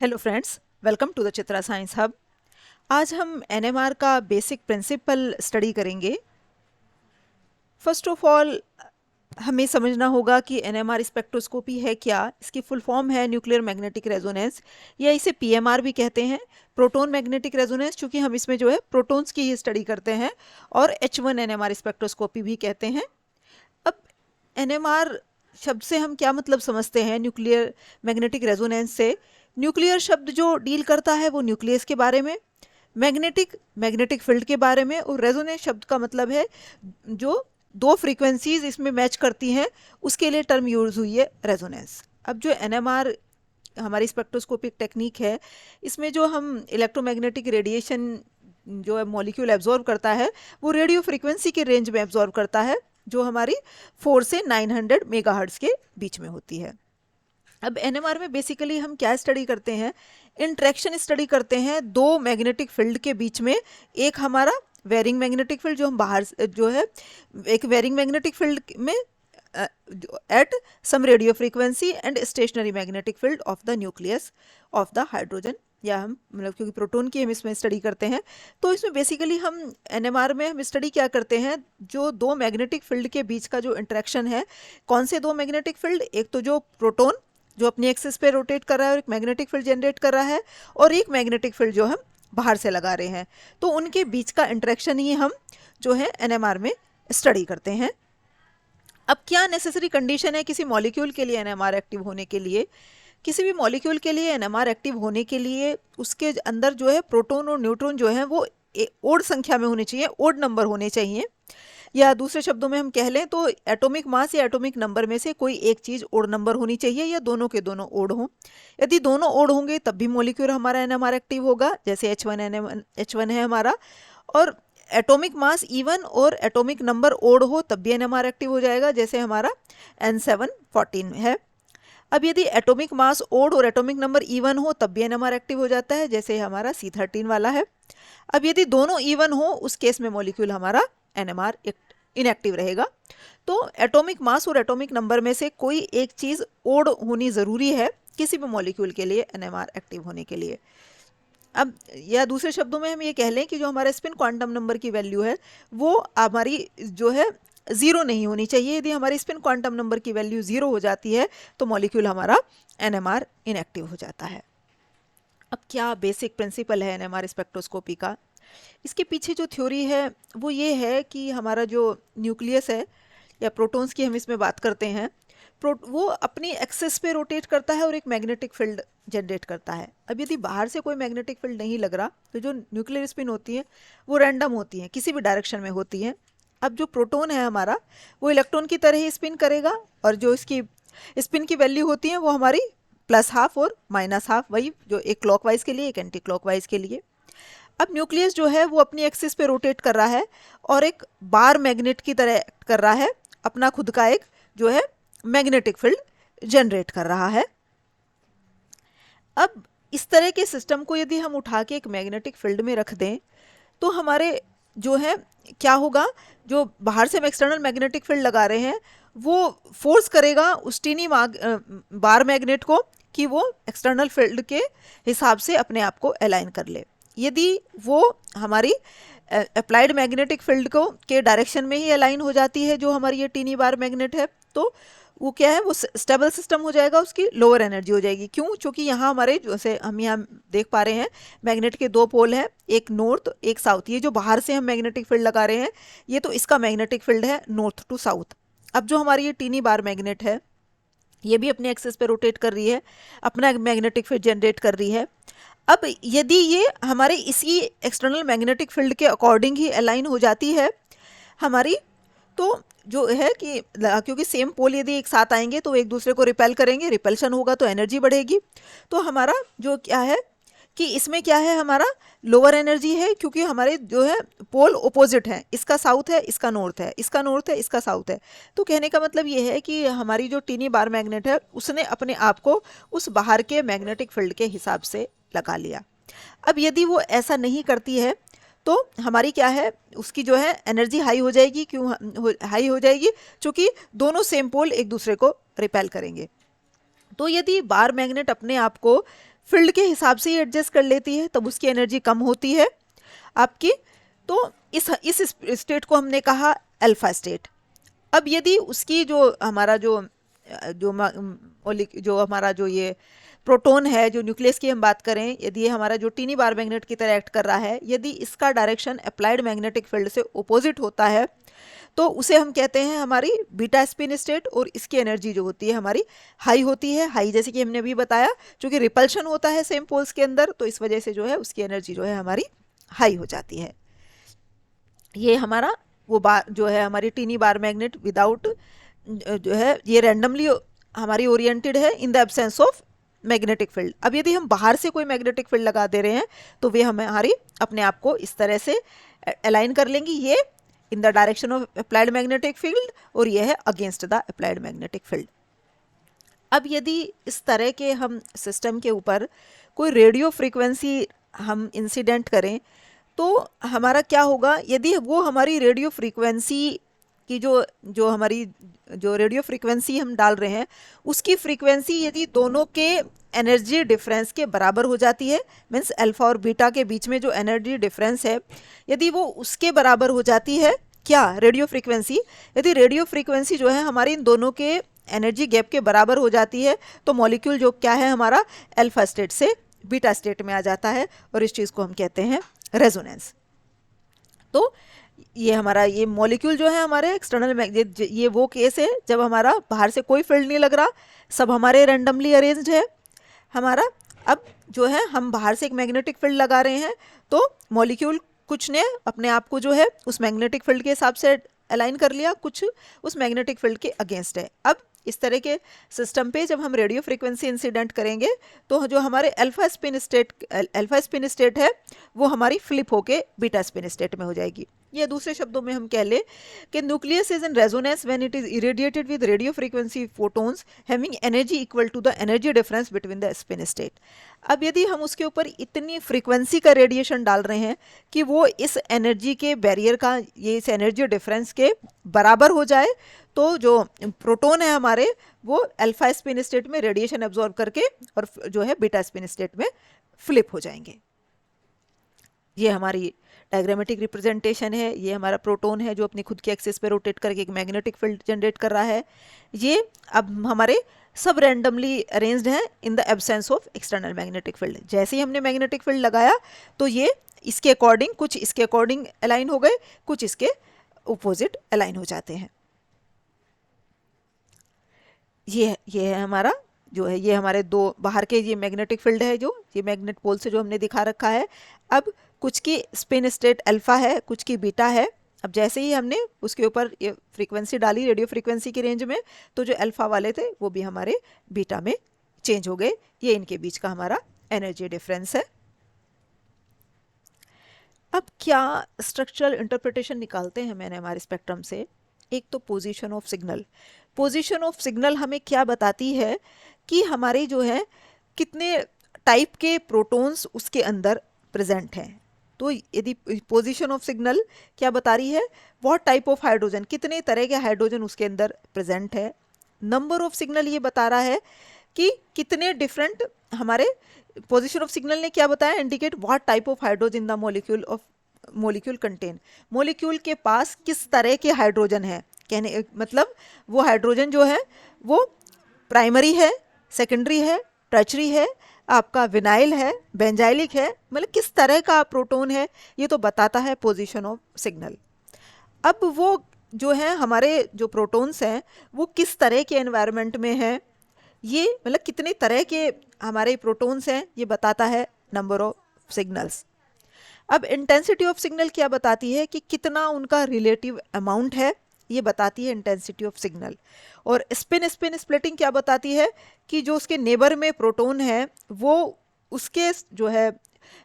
Hello friends, welcome to the Chitra science hub. आज हम NMR का बेसिक प्रिंसिपल स्टडी करेंगे। फर्स्ट ऑफ ऑल हमें समझना होगा कि एनएमआर स्पेक्ट्रोस्कोपी है क्या। इसकी फुल फॉर्म है न्यूक्लियर मैग्नेटिक रेजोनेंस, या इसे पीएमआर भी कहते हैं, प्रोटॉन मैग्नेटिक रेजोनेंस, क्योंकि हम इसमें जो है प्रोटॉन्स की ही स्टडी करते हैं, और H1 एनएमआर स्पेक्ट्रोस्कोपी भी कहते हैं। अब एनएमआर शब्द से हम क्या मतलब समझते हैं न्यूक्लियर मैग्नेटिक रेजोनेंस से। न्यूक्लियर शब्द जो डील करता है वो न्यूक्लियस के बारे में, मैग्नेटिक फील्ड के बारे में, और रेजोनेंस शब्द का मतलब है जो दो फ्रीक्वेंसीज इसमें मैच करती हैं, उसके लिए टर्म यूज हुई है रेजोनेंस। अब जो एनएमआर हमारी स्पेक्ट्रोस्कोपिक टेक्निक है, इसमें जो हम इलेक्ट्रोमैग्नेटिक रेडिएशन जो है मॉलिक्यूल एब्जॉर्ब करता है, वो रेडियो फ्रीक्वेंसी के रेंज में एब्जॉर्ब करता है, जो हमारी 4 से 900 मेगाहर्ट्ज के बीच में होती है। अब एनएमआर में बेसिकली हम क्या स्टडी करते हैं, इंट्रैक्शन स्टडी करते हैं दो मैग्नेटिक फील्ड के बीच में। एक हमारा वेरिंग मैग्नेटिक फील्ड जो हम बाहर जो है, एक वेरिंग मैग्नेटिक फील्ड में at some radio frequency and stationary magnetic field of the nucleus of the hydrogen, या हम मतलब क्योंकि प्रोटॉन की हम इसमें स्टडी करते हैं, तो इसमें बेसिकली हम एनएमआर में हम स्टडी क्या करते हैं, जो दो मैग्नेटिक फील्ड के बीच का जो इंटरेक्शन है। कौन से दो मैग्नेटिक फील्ड? एक तो जो प्रोटॉन जो अपनी एक्सिस पे रोटेट कर रहा है और एक मैग्नेटिक फील्ड जनरेट कर रहा है, और एक मैग्नेटिक फील्ड जो हम बाहर से लगा रहे हैं, तो उनके बीच का इंटरेक्शन ही हम जो है एनएमआर में स्टडी करते हैं। अब क्या नेसेसरी कंडीशन है किसी मॉलिक्यूल के लिए एनएमआर एक्टिव होने के लिए? किसी भी मॉलिक्यूल के लिए एनएमआर एक्टिव होने के लिए उसके अंदर जो है प्रोटॉन और न्यूट्रॉन जो है वो ओड संख्या में होने चाहिए, ओड नंबर होने चाहिए, या दूसरे शब्दों में हम कह लें तो एटॉमिक मास या एटॉमिक नंबर में से कोई एक चीज़ ओड नंबर होनी चाहिए, या दोनों के दोनों ओड हों। यदि दोनों ओड होंगे तब भी मॉलिक्यूल हमारा एनएमआर एक्टिव होगा, जैसे H1 है हमारा, और एटॉमिक मास इवन और एटॉमिक नंबर ओड हो तब भी एनएमआर एक्टिव हो जाएगा, जैसे हमारा N714 है। अब यदि एटॉमिक मास ओड और एटॉमिक नंबर इवन हो तब भी एनएमआर एक्टिव हो जाता है, जैसे हमारा C13 वाला है। अब यदि दोनों इवन हो उस केस में मॉलिक्यूल हमारा एनएमआर इनएक्टिव रहेगा। तो एटॉमिक मास और एटॉमिक नंबर में से कोई एक चीज़ ओड होनी ज़रूरी है किसी भी मॉलिक्यूल के लिए एनएमआर एक्टिव होने के लिए। अब या दूसरे शब्दों में हम ये कह लें कि जो हमारा स्पिन क्वांटम नंबर की वैल्यू है वो हमारी जो है ज़ीरो नहीं होनी चाहिए। यदि हमारी स्पिन क्वांटम नंबर की वैल्यू ज़ीरो हो जाती है तो मॉलिक्यूल हमारा एनएमआर इनएक्टिव हो जाता है। अब क्या बेसिक प्रिंसिपल है एनएमआर स्पेक्ट्रोस्कोपी का? इसके पीछे जो थ्योरी है वो ये है कि हमारा जो न्यूक्लियस है, या प्रोटॉन्स की हम इसमें बात करते हैं, वो अपनी एक्सिस पे रोटेट करता है और एक मैग्नेटिक फील्ड जनरेट करता है। अब यदि बाहर से कोई मैग्नेटिक फील्ड नहीं लग रहा तो जो न्यूक्लियर स्पिन होती है वो रैंडम होती है, किसी भी डायरेक्शन में होती है। अब जो प्रोटॉन है हमारा वो इलेक्ट्रॉन की तरह ही स्पिन करेगा, और जो इसकी स्पिन की वैल्यू होती है वो हमारी +½ और -½ वही जो एक क्लॉकवाइज के लिए एक एंटी क्लॉकवाइज के लिए। अब न्यूक्लियस जो है वो अपनी एक्सिस पे रोटेट कर रहा है और एक बार मैग्नेट की तरह एक्ट कर रहा है, अपना खुद का एक जो है मैग्नेटिक फील्ड जनरेट कर रहा है। अब इस तरह के सिस्टम को यदि हम उठा के एक मैग्नेटिक फील्ड में रख दें तो हमारे जो है क्या होगा, जो बाहर से हम एक्सटर्नल मैग्नेटिक फील्ड लगा रहे हैं वो फोर्स करेगा उस टीनी बार मैग्नेट को कि वो एक्सटर्नल फील्ड के हिसाब से अपने आप को अलाइन कर ले। यदि वो हमारी अप्लाइड मैग्नेटिक फील्ड को के डायरेक्शन में ही अलाइन हो जाती है, जो हमारी ये टीनी बार मैग्नेट है, तो वो क्या है, वो स्टेबल सिस्टम हो जाएगा, उसकी लोअर एनर्जी हो जाएगी। क्यों? क्योंकि यहाँ हमारे जैसे हम यहाँ देख पा रहे हैं मैग्नेट के दो पोल हैं, एक नॉर्थ एक साउथ। ये जो बाहर से हम मैग्नेटिक फील्ड लगा रहे हैं ये तो इसका मैग्नेटिक फील्ड है नॉर्थ टू साउथ। अब जो हमारी ये टीनी बार मैग्नेट है ये भी अपने एक्सिस पे रोटेट कर रही है, अपना मैग्नेटिक फील्ड जनरेट कर रही है। अब यदि ये हमारे इसी एक्सटर्नल मैग्नेटिक फील्ड के अकॉर्डिंग ही अलाइन हो जाती है हमारी, तो जो है कि क्योंकि सेम पोल यदि एक साथ आएंगे तो एक दूसरे को रिपेल करेंगे, रिपल्शन होगा तो एनर्जी बढ़ेगी। तो हमारा जो क्या है कि इसमें क्या है, हमारा लोअर एनर्जी है, क्योंकि हमारे जो है पोल ओपोजिट है, इसका साउथ है इसका नॉर्थ है, इसका नॉर्थ है इसका साउथ है। तो कहने का मतलब ये है कि हमारी जो टीनी बार मैग्नेट है उसने अपने आप को उस बाहर के मैग्नेटिक फील्ड के हिसाब से लगा लिया। अब यदि वो ऐसा नहीं करती है तो हमारी क्या है, उसकी जो है एनर्जी हाई हो जाएगी। क्यों हाई हो जाएगी? क्योंकि दोनों सेम पोल एक दूसरे को रिपेल करेंगे। तो यदि बार मैग्नेट अपने आप को फील्ड के हिसाब से ही एडजस्ट कर लेती है, तब उसकी एनर्जी कम होती है आपकी। तो इस स्टेट को हमने कहा अल्फा स्टेट। अब यदि उसकी जो हमारा जो हमारा जो ये प्रोटॉन है, जो न्यूक्लियस की हम बात करें, यदि ये हमारा जो टीनी बार मैग्नेट की तरह एक्ट कर रहा है, यदि इसका डायरेक्शन अप्लाइड मैग्नेटिक फील्ड से अपोजिट होता है तो उसे हम कहते हैं हमारी बीटा स्पिन स्टेट, और इसकी एनर्जी जो होती है हमारी हाई होती है। हाई जैसे कि हमने अभी बताया, क्योंकि रिपल्शन होता है सेम पोल्स के अंदर, तो इस वजह से जो है उसकी एनर्जी जो है हमारी हाई हो जाती है। ये हमारा वो बार जो है हमारी टीनी बार मैग्नेट विदाउट जो है ये रैंडमली हमारी ओरिएंटेड है in the absence of magnetic field. अब यदि हम बाहर से कोई मैग्नेटिक फील्ड लगा दे रहे हैं तो वे हमारी अपने आप को इस तरह से अलाइन कर लेंगी, ये in the direction of applied magnetic field और ये है against the applied magnetic field. अब यदि इस तरह के हम सिस्टम के ऊपर कोई रेडियो फ्रीक्वेंसी हम इंसिडेंट करें तो हमारा क्या होगा, यदि वो हमारी रेडियो फ्रीक्वेंसी की जो हमारी जो रेडियो फ्रीक्वेंसी हम डाल रहे हैं उसकी फ्रीक्वेंसी यदि दोनों के एनर्जी डिफरेंस के बराबर हो जाती है, मीन्स अल्फा और बीटा के बीच में जो एनर्जी डिफरेंस है यदि वो उसके बराबर हो जाती है, क्या रेडियो फ्रीक्वेंसी, यदि रेडियो फ्रीक्वेंसी जो है हमारी इन दोनों के एनर्जी गैप के बराबर हो जाती है तो मॉलिक्यूल जो क्या है हमारा अल्फा स्टेट से बीटा स्टेट में आ जाता है, और इस चीज़ को हम कहते हैं रेजोनेंस। तो ये हमारा ये मॉलिक्यूल जो है हमारे एक्सटर्नल ये वो केस है जब हमारा बाहर से कोई फील्ड नहीं लग रहा, सब हमारे रैंडमली अरेंज्ड है हमारा। अब जो है हम बाहर से एक मैग्नेटिक फील्ड लगा रहे हैं तो मॉलिक्यूल कुछ ने अपने आप को जो है उस मैग्नेटिक फील्ड के हिसाब से अलाइन कर लिया, कुछ उस मैग्नेटिक फील्ड के अगेंस्ट है। अब इस तरह के सिस्टम पे जब हम रेडियो फ्रीक्वेंसी इंसिडेंट करेंगे तो जो हमारे अल्फा स्पिन स्टेट है वो हमारी फ्लिप होके बीटा स्पिन स्टेट में हो जाएगी। या दूसरे शब्दों में हम कह ले कि nucleus is in resonance when it is irradiated with radio frequency photons having energy equal to the energy difference between the spin state. अब यदि हम उसके ऊपर इतनी फ्रीक्वेंसी का रेडिएशन डाल रहे हैं कि वो इस एनर्जी के बैरियर का ये इस एनर्जी डिफरेंस के बराबर हो जाए तो जो प्रोटॉन है हमारे वो अल्फा स्पिन स्टेट में रेडिएशन एब्जॉर्ब करके और जो है बीटा स्पिन स्टेट में फ्लिप हो जाएंगे। ये हमारी डायग्रामेटिक रिप्रेजेंटेशन है, ये हमारा प्रोटॉन है जो अपनी खुद की एक्सिस पे रोटेट करके एक मैग्नेटिक फील्ड जनरेट कर रहा है। ये अब हमारे सब रैंडमली अरेंज्ड हैं in the absence of external magnetic field. जैसे ही हमने मैग्नेटिक फील्ड लगाया तो ये इसके अकॉर्डिंग कुछ इसके अकॉर्डिंग अलाइन हो गए, कुछ इसके अपोजिट अलाइन हो जाते हैं। ये है हमारा जो है ये हमारे दो बाहर के ये मैग्नेटिक फील्ड है जो ये मैग्नेट पोल से जो हमने दिखा रखा है। अब कुछ की स्पिन स्टेट अल्फा है, कुछ की बीटा है। अब जैसे ही हमने उसके ऊपर ये फ्रीक्वेंसी डाली रेडियो फ्रीक्वेंसी की रेंज में तो जो अल्फा वाले थे वो भी हमारे बीटा में चेंज हो गए। ये इनके बीच का हमारा एनर्जी डिफरेंस है। अब क्या स्ट्रक्चरल इंटरप्रिटेशन निकालते हैं मैंने हमारे स्पेक्ट्रम से। एक तो position of signal. Position of signal हमें क्या बताती है कि हमारे जो है कितने टाइप के प्रोटॉन्स उसके अंदर प्रेजेंट हैं। तो यदि पोजीशन ऑफ सिग्नल क्या बता रही है, व्हाट टाइप ऑफ हाइड्रोजन, कितने तरह के हाइड्रोजन उसके अंदर प्रेजेंट है। नंबर ऑफ सिग्नल ये बता रहा है कि कितने डिफरेंट हमारे पोजीशन ऑफ सिग्नल ने क्या बताया, indicate what type of hydrogen the molecule contain, molecule के पास किस तरह के हाइड्रोजन है। कहने मतलब वो हाइड्रोजन जो है वो प्राइमरी है, सेकेंडरी है, टर्शरी है, आपका विनाइल है, बेंजाइलिक है, मतलब किस तरह का प्रोटॉन है ये तो बताता है पोजीशन ऑफ सिग्नल। अब वो जो है हमारे जो प्रोटॉन्स हैं वो किस तरह के एनवायरनमेंट में है, ये मतलब कितने तरह के हमारे प्रोटॉन्स हैं ये बताता है नंबर ऑफ सिग्नल्स। अब इंटेंसिटी ऑफ सिग्नल क्या बताती है कि कितना उनका रिलेटिव अमाउंट है, ये बताती है इंटेंसिटी ऑफ सिग्नल। और स्पिन स्प्लिटिंग क्या बताती है कि जो उसके नेबर में प्रोटॉन है वो उसके जो है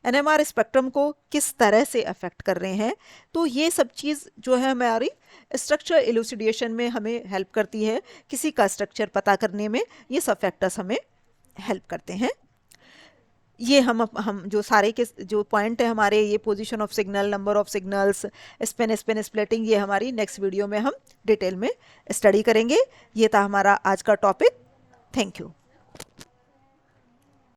एनएमआर स्पेक्ट्रम को किस तरह से अफेक्ट कर रहे हैं। तो ये सब चीज़ जो है हमारी स्ट्रक्चर इलूसिडेशन में हमें हेल्प करती है, किसी का स्ट्रक्चर पता करने में ये सब फैक्टर्स हमें हेल्प करते हैं। ये हम जो सारे के जो पॉइंट है हमारे ये position of signal, number of signals, spin splitting, ये हमारी नेक्स्ट वीडियो में हम डिटेल में स्टडी करेंगे। ये था हमारा आज का टॉपिक। Thank you.